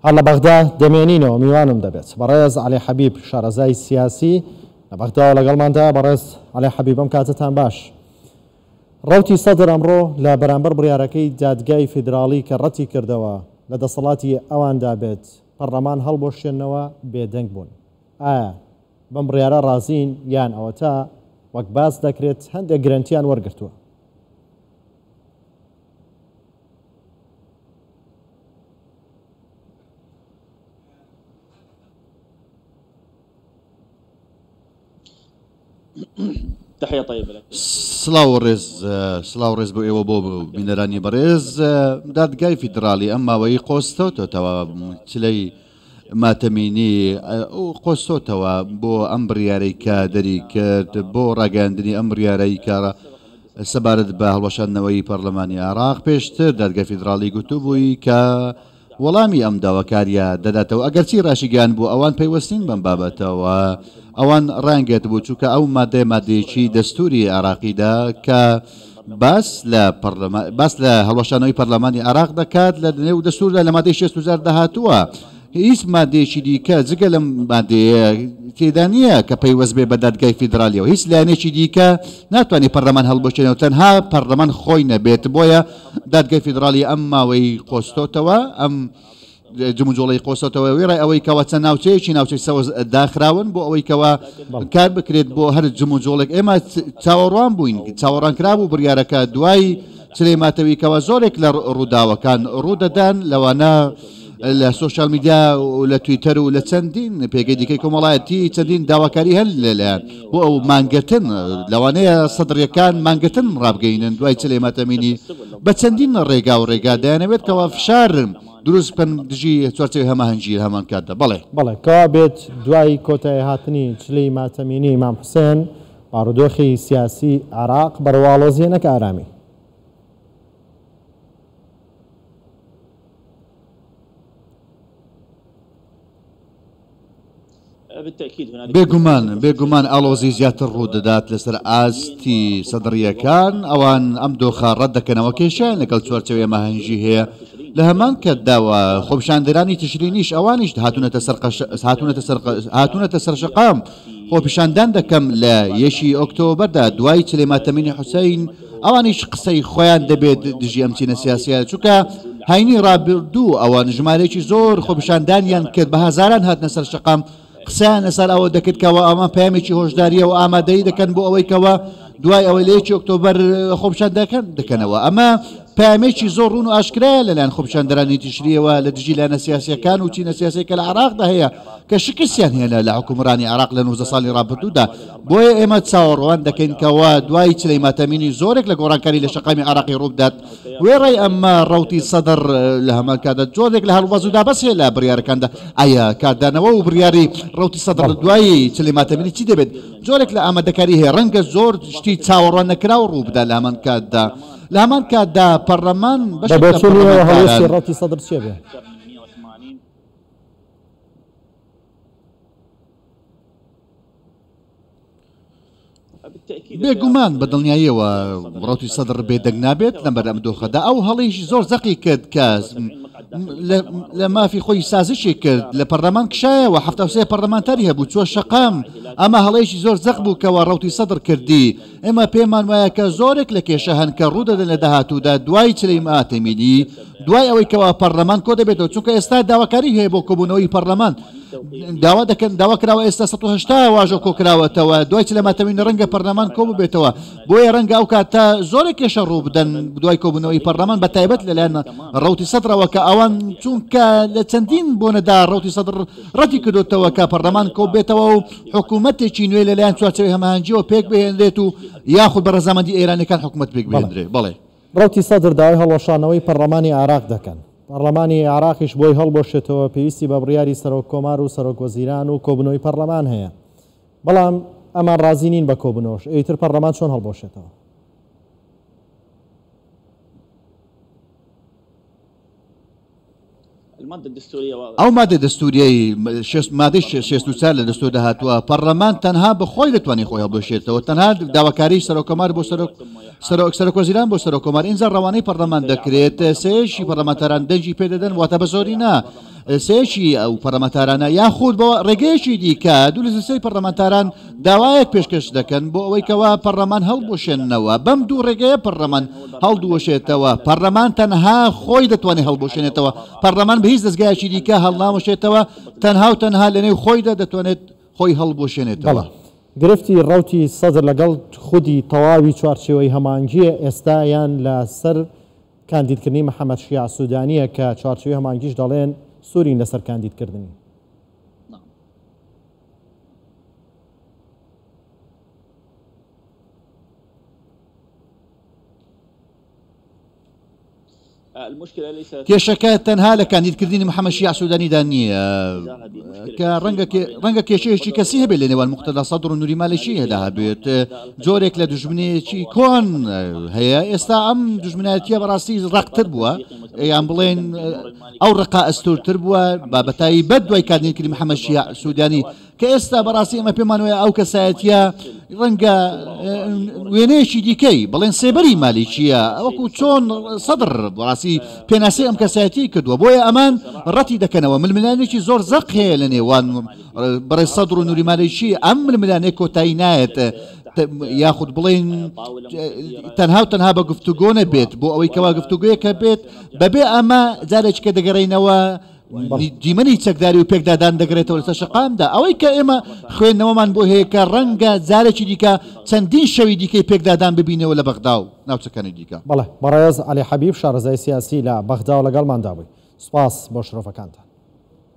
هەر لە بەغدا دەمێنینەوە میوانم دەبێت بەڕێز عەلی حەبیب شارەزای سیاسی لە بەغداوە لەگەڵماندا. بەڕێز عەلی حەبیب ئەم کاتتان باش. ڕەوتی سەدر ئەمڕۆ لە بەرامبەر بڕیارەکەی دادگای فیدراڵی کە ڕەتی کردەوە لە دەسەڵاتی ئەواندا بێت پەرلەمان هەڵبۆشێنەوە بێدەنگ بوون. ئایا بەم بڕیارە ڕازین یان ئەوە تا وەک باس دەکرێت هەندێک گرنتیان وەرگرتووە؟ تحية طيبة لك. سلااو ڕێز بۆ ئێوە بۆ بینەرانی بەڕێز. دادگای فیدراڵی ئەماوەی قۆستۆتەوە چلەی ماتەمینی قۆستۆتەوە بۆ ئەم بڕیارەی کە دەری کرد بۆ ڕاگەاندنی ئەم بڕیارەی کە سەبارەت بە هەڵوەشاندنەوەی پەرلەمانی عێراق. پێشتر دادگای فیدراڵی گوتوبووی کە وەڵامی ئەم داواکاریە دەداتەوە ئەگەرچی ڕاشیگەیان بوو ئەوان پەیوەستین بەم بابەتەوە ئەوان ڕانگەت بوو چووکە ئەو مادەیەکی دەستوری عێراقیدا کە باس لە هەڵوەشانەوەی پەرلەمانی عێراق دەکات لە نێو دەستوردا لە مادەی 60,000 داهاتووە. هیچ مادەیەکی دیکە جگە لەم مادەیە تێدا نییە کە پەیوەست بێ بە دادگای فیدراڵیەوە. هیچ لایەنێکی دیکە ناتوانێت پەرلەمان هەڵبۆشێنەوە تەنها پەرلەمان خۆی نەبێت. بۆیە دادگای فیدراڵی ئەم ماوەی قۆستۆتەوە ئەم جموجۆڵی قۆستۆتەوە وێڕای ئەوەی کەوە چەند ناوچەیەکی ناوچەی سەوز داخراون بۆ ئەوەی کەوە کار بکرێت بۆ هەر جموجۆڵێک. ئێمە چاوەڕوان بووین چاوەڕانکرابوو بڕیارەکە دوای چلەی ماتەویکەوە زۆرێک لە ڕووداوەکان ڕوودەدان لەوانە لە سوۆشال میدیا و لە تویتەر و لە چەندین پێگەی دیکەی کۆمەڵایەتی چەندین داواکاری هەن لەلایەن بۆ ئەو مانگرتن لەوانەیە سەدرەکان مانگرتن ڕابگەینن دوای چلەی ماتەمینی بە چەندین ڕێگا و ڕێگا دەیانەوێت کەەوە فشارن دروست بکەن دژی چوارچەوەی هەماهەنگگی هەمان کاتدا. بەڵێ کەوا بێت دوای کۆتایی هاتنی چلەی ماتەمینی ئیمام حوسێن بارودۆخی سیاسی عێراق بەرەواڵۆزیێنەکە ئارامی. بێگومان ئاڵۆزی زیاتر ڕوودەدات لەسەر ئاستی سەدڕیەکان ئەوان ئەم دۆخە ڕەت دەکەنەوە کێشیان لەگەڵ چوارچەوەی ئەماهەنگگی هەیە. لە هەمان کەتداوە خۆپیشاندەرانی تشرینیش ئەوانیش هاتوونەتە سەرشەقام خۆپیشاندان دەکەم لە 1 ئۆکتۆبەردا دوای چلەی ماتەمینی حوسەین ئەوانیش قسەی خۆیان دەبێت دژی ئەم چینە سیاسیە چونکە هاینی ڕابردوو ئەوان ژمارەیەکی زۆر خۆپیشاندانیان کرد بە هەزاران هاتنە سەرشەقام قسەیان لەسەر ئەوە دەکردکەوە ئەمە پامێکی هۆشداریە و ئامادەی دەکەن بۆ ئەوەی کەوە دوای ئەوەی لە 1 ئۆکتۆبەر خۆپیشاندەکەن دەکەنەوە. ئەمە پامێکی زۆر ڕوون و ئاشکرایە لەلایەن خۆپیشاندەرانی تشریەوە لە دژی لایەنە سیاسیەکان و چینە سیاسیەکە لە عێراقدا هەیە کە شکستیان هێنا لە حکومڕانی عێراق لە 19 ساڵی ڕابردوودا. بۆیە ئێمە چاوەڕوان دەکەین کەەوە دوای چلەی ماتەمینی زۆرێک لە گۆڕانکاری لە شەقامی عێراقی ڕووبدات وێڕای ئەمە ڕەوتی سەدر لە هەمان کاتدا جۆرێک لە هەڵوەزوودا بەسێ لە بڕیارەکاندا. ئایا کاردانەوە و بڕیاری ڕەوتی سەدر دوای چلەی ماتەمینی چی دەبێت؟ جۆرێک لە ئامادەکاری هەیە ڕەنگە زۆر شتی چاوەڕوان نەکرا و ڕووبدا لە هەمان کاتدا. لە هەمان کاتدا پەرلەمان هەڵوێستی ڕەوتی سەدر چێ بێ؟ بێگومان بە دڵنیاییەوە ڕەوتی سەدر بێدەنگ نابێت لەمبەر ئەم دۆخەدا. ئەو هەڵەیەکی زۆر زەقی کرد کە لە مافی خۆی سازشی کرد لە پەرلەمان کشایەوە 73 پەرلەمانتاری هەبوو چوە شەقام. ئەمە هەڵەیەکی زۆر زەق بوو کەەوە ڕەوتی سەدر کردی. ئێمە پێمان وایە کە زۆرێک لە کێشە هەن کە ڕوودەدەن لە داهاتوودا دوای چلەی ماتەمینی دوای ئەوەی کەەوە پەرلەمان کۆ دەبێتەوە چونکە ئێستا داواکاری هەیە بۆ کۆبوونەوەی پەرلەمان داوا دەکەن داواکراوە ئێستا 180 واژە کۆکراوەتەوە دوای چلە ماتەمینی ڕەنگە پەرلەمان کۆ ببێتەوە. بۆیە ڕەنگە ئەو کاتە زۆرێک کێشە ڕوو بدەن دوای کۆبوونەوەی پەرلەمان بە تایبەت لەلایەن ڕەوتی سەدرەوە کە ئەوان چونکە لە چەندین بۆنەدا ڕەوتی سەدر ڕەتی کردوتەوە کە پەرلەمان کۆ بێتەوە و حکوومەتێکی نوێ لەلایەن چوارچەوەی هەماهەنگیەوە پێک بهێنرێت و یاخود بە ڕەزامەندی ئێرانیەکان حکوومەت پێک بهێنرێت. بەڵێ ڕەوتی سەدر داوای هەڵوەشانەوەی پەرلەمانی عێراق دەکەن. پەرلەمانی عێراقیش بۆی هەڵبۆشێتەوە پێویستی بە بڕیاری سەرۆک کۆمار و سەرۆک وەزیران و کۆبوونەوەی پەرلەمان هەیە. بەڵام ئەمان ڕازی نین بە کۆبوونەوەش. ئەیتر پەرلەمان چۆن هەڵبۆشێتەوە؟ ئەو مادە دەستوریەی مادەی 64 لە دەستور داهاتووە پەرلەمان تەنها بەخۆی دەتوانێت خۆی هەڵبۆشێتەوە تەنها داواکاری سەرۆکۆمار بۆ سەرۆک وەزیران بۆ سەرۆک کۆمار ئینجا ڕەوانەی پەرلەمان دەکرێت سێشی پەرلەمانتەران دەنجی پێدەدەن واتە بە زۆری نا سێشی ئەو پەرلەمانتارانە یاخود بۆ ڕێگەیەکی دیکە دوو لە سێ پەرلەمانتاران داوایەک پێشکەش دەکەن بۆ ئەوەی کەوا پەرلەمان هەڵبوەشێننەوە بەم دوو ڕێگەیە پەرلەمان هەڵدوەشێتەوە پەرلەمان تەنها خۆی دەتوانێت هەڵبوەشێنێتەوە پەرلەمان بە هیچ دەستگایەکی دیکە هەڵنامەشێتەوە تەنها و تەنها لەنێو خۆیدا دەتوانێت خۆی هەڵبوەشێنێتەوە. گرفتی ڕوتی سەدر لەگەڵ خودی تەواوی چوارچێوەی هەمانگیە ئێستا یان لە سەر کاندیدکردنی محەممەد شیع سوودانیە کە چوارچێوی هەمانگیش دەڵێن سوورین لەسەر کاندیدکردنی. کێشەکە تەنها لە کاندیدکردنی محەممەد شیع سوودانیدا نییە کە ڕەنگە کێشەیەکی کەسی هەبێت لە نێوان موقتەدا سەدر و نووری مالیشی هەدا هەبێت جۆرێک لە دژمنێکی کۆن هەیە ئێستا ئەم دژمنایەتیە بەڕاستی ڕقتر بووە یان بڵێن ئەو ڕقا ئەستورتر بووە بابەتایی بەد دوای کاندیدکردنی محەممەد شیع سوودانی کە ئێستا بەڕاستی ئەمە پێمان وایە ئەو کەسایەتیە ڕەنگە وێنەیەکی دیکەی بڵێن سێبەری مالیکیە وەکو چۆن سەدر بەڕاستی پێناسی ئەم کەسایەتی کردووە بۆیە ئەمان ڕەتی دەکەنەوە ململانێکی زۆر زەق هەیە لە نێوان بەڕێ سەدر و نووری مالیکی ئەم ململانەیە کۆتایی نایەت یاخود بڵێن تەنها و تەنها بە گفتوگۆ نەبێت بۆ ئەوەی کەوا گفتوگویەکە بێت بەبێ ئەمە جارێککە دەگەڕینەوە دیمەنی چەکداری و پێکدادان دەگرێتەوە لەسەر شقامدا ئەوەی کە ئێمە خوێندنەوەمان بۆ هەیە کە ڕەنگە جارێکی دیکە چەندین شەوی دیکەی پێکدادان ببینەوە لە بەغدا و ناوچەکانی دیکە. بەڵێ بەڕێز عەلی حەبیب شارەزای سیاسی لە بەغدا و لەگەڵماندا بووی. سوپاس بۆ شرۆفەکانتان.